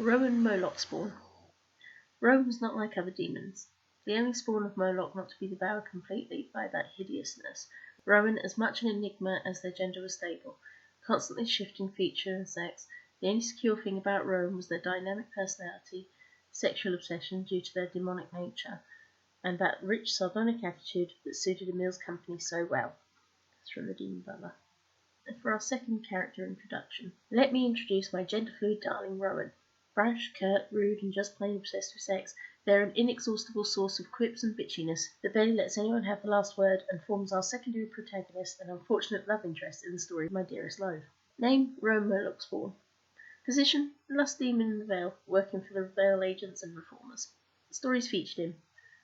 Rowan Molochspawn. Rowan was not like other demons. The only spawn of Moloch not to be devoured completely by that hideousness. Rowan as much an enigma as their gender was stable, constantly shifting feature and sex. The only secure thing about Rowan was their dynamic personality, sexual obsession due to their demonic nature, and that rich sardonic attitude that suited Emil's company so well. That's from the Demon Butler. And for our second character introduction, let me introduce my gender-fluid darling Rowan. Brash, curt, rude, and just plain obsessed with sex, they're an inexhaustible source of quips and bitchiness that barely lets anyone have the last word and forms our secondary protagonist and unfortunate love interest in the story of My Dearest Loathe. Name, Rowan Molochspawn. Position, lust demon in the Vale, working for the Vale agents and reformers. The stories featured him,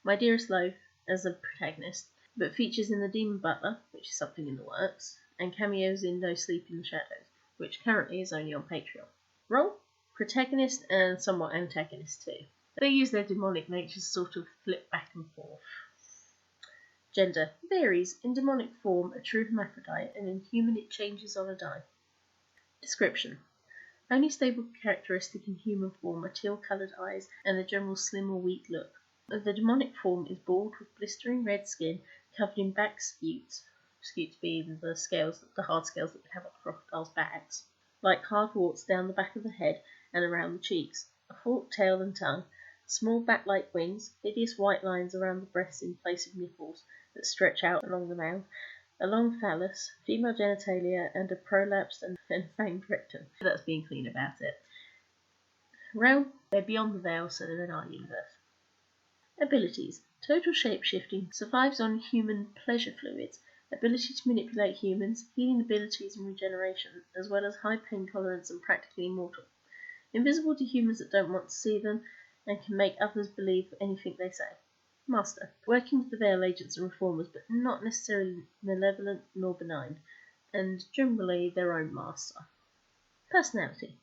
My Dearest Loathe as a protagonist, but features in The Demon Butler, which is something in the works, and cameos in No Sleep in the Shadows, which currently is only on Patreon. Role? Protagonist and somewhat antagonist too. They use their demonic nature to sort of flip back and forth. Gender varies. In demonic form, a true hermaphrodite, and in human it changes on a dime. Description. Only stable characteristic in human form are teal-coloured eyes and a general slim or weak look. The demonic form is bald with blistering red skin covered in back scutes. Scutes being the scales, the hard scales that we have on crocodiles' backs, like hard warts down the back of the head and around the cheeks, a forked tail and tongue, small bat-like wings, hideous white lines around the breasts in place of nipples that stretch out along the mouth, a long phallus, female genitalia, and a prolapsed and fanged rectum. That's being clean about it. Realm, they're beyond the veil, so they're in our universe. Abilities. Total shape-shifting, survives on human pleasure fluids, ability to manipulate humans, healing abilities and regeneration, as well as high pain tolerance and practically immortal. Invisible to humans that don't want to see them, and can make others believe anything they say. Master. Working with the Vale agents and reformers, but not necessarily malevolent nor benign, and generally their own master. Personality.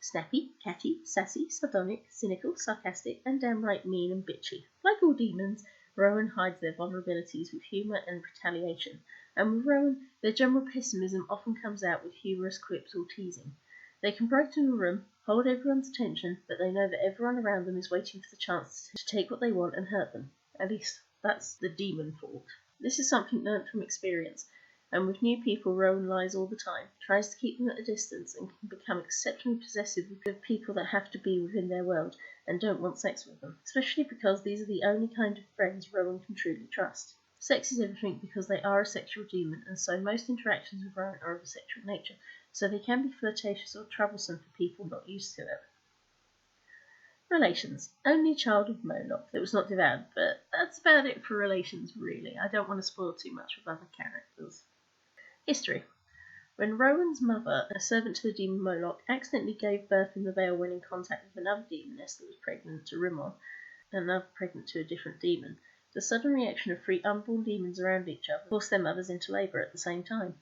Snappy, catty, sassy, sardonic, cynical, sarcastic, and downright mean and bitchy. Like all demons, Rowan hides their vulnerabilities with humour and retaliation, and with Rowan, their general pessimism often comes out with humorous quips or teasing. They can brighten a room, hold everyone's attention, but they know that everyone around them is waiting for the chance to take what they want and hurt them. At least, that's the demon thought. This is something learnt from experience, and with new people Rowan lies all the time, tries to keep them at a distance, and can become exceptionally possessive with people that have to be within their world and don't want sex with them, especially because these are the only kind of friends Rowan can truly trust. Sex is everything because they are a sexual demon, and so most interactions with Rowan are of a sexual nature, so they can be flirtatious or troublesome for people not used to it. Relations. Only child of Moloch that was not devoured, but that's about it for relations really. I don't want to spoil too much with other characters. History. When Rowan's mother, a servant to the demon Moloch, accidentally gave birth in the Vale when in contact with another demoness that was pregnant to Rowan, another pregnant to a different demon, the sudden reaction of 3 unborn demons around each other forced their mothers into labour at the same time.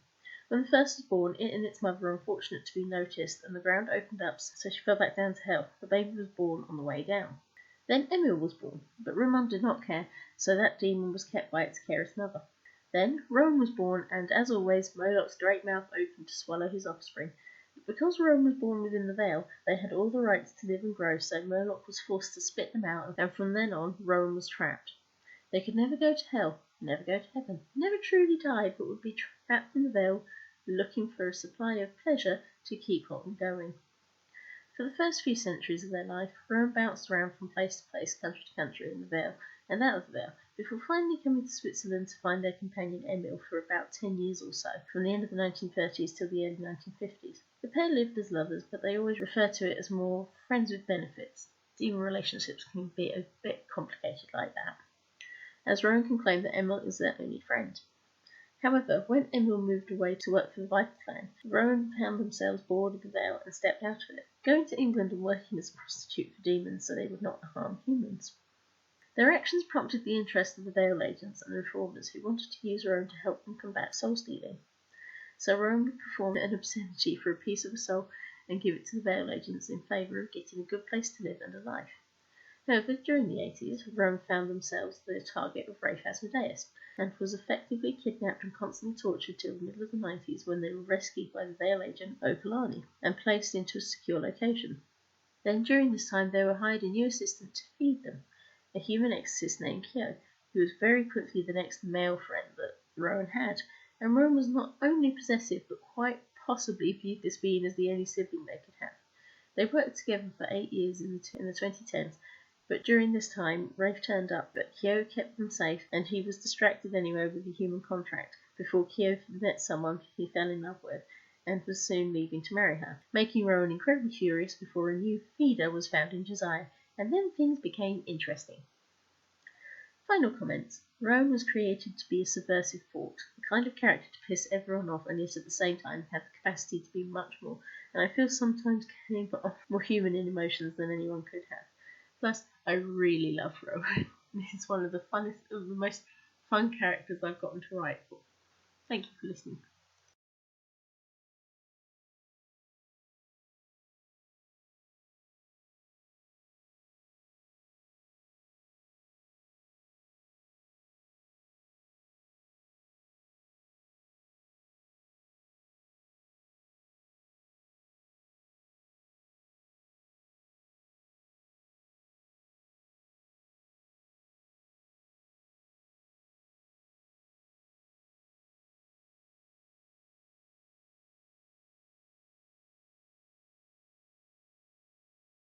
When the first was born, it and its mother were unfortunate to be noticed, and the ground opened up, so she fell back down to hell. The baby was born on the way down. Then Emil was born, but Rowan did not care, so that demon was kept by its careless mother. Then Rowan was born, and as always, Moloch's great mouth opened to swallow his offspring. But because Rowan was born within the Vale, they had all the rights to live and grow, so Moloch was forced to spit them out, and from then on, Rowan was trapped. They could never go to hell, never go to heaven, never truly died, but would be trapped in the Vale, looking for a supply of pleasure to keep on going. For the first few centuries of their life, Rowan bounced around from place to place, country to country in the Vale, and out of the Vale, before finally coming to Switzerland to find their companion Emil for about 10 years or so, from the end of the 1930s till the early 1950s. The pair lived as lovers, but they always refer to it as more friends with benefits. Even relationships can be a bit complicated like that, as Rowan can claim that Emil is their only friend. However, when Emil moved away to work for the Viper clan, Rowan found themselves bored of the Vale and stepped out of it, going to England and working as a prostitute for demons so they would not harm humans. Their actions prompted the interest of the Vale agents and reformers who wanted to use Rowan to help them combat soul stealing. So Rowan would perform an obscenity for a piece of a soul and give it to the Vale agents in favour of getting a good place to live and a life. However, during the 80s, Rowan found themselves the target of Rafe Asmodeus, and was effectively kidnapped and constantly tortured till the middle of the 90s when they were rescued by the Vale agent Opalani and placed into a secure location. Then during this time they were hired a new assistant to feed them, a human exorcist named Kyo, who was very quickly the next male friend that Rowan had, and Rowan was not only possessive but quite possibly viewed this being as the only sibling they could have. They worked together for 8 years in the 2010s, but during this time Rafe turned up, but Kyo kept them safe and he was distracted anyway with the human contract before Kyo met someone he fell in love with and was soon leaving to marry her, making Rowan incredibly furious before a new feeder was found in Josiah, and then things became interesting. Final comments. Rowan was created to be a subversive thought, the kind of character to piss everyone off and yet at the same time have the capacity to be much more, and I feel sometimes came off more human in emotions than anyone could have. Plus, I really love Rowan. He's one of the most fun characters I've gotten to write for. Thank you for listening.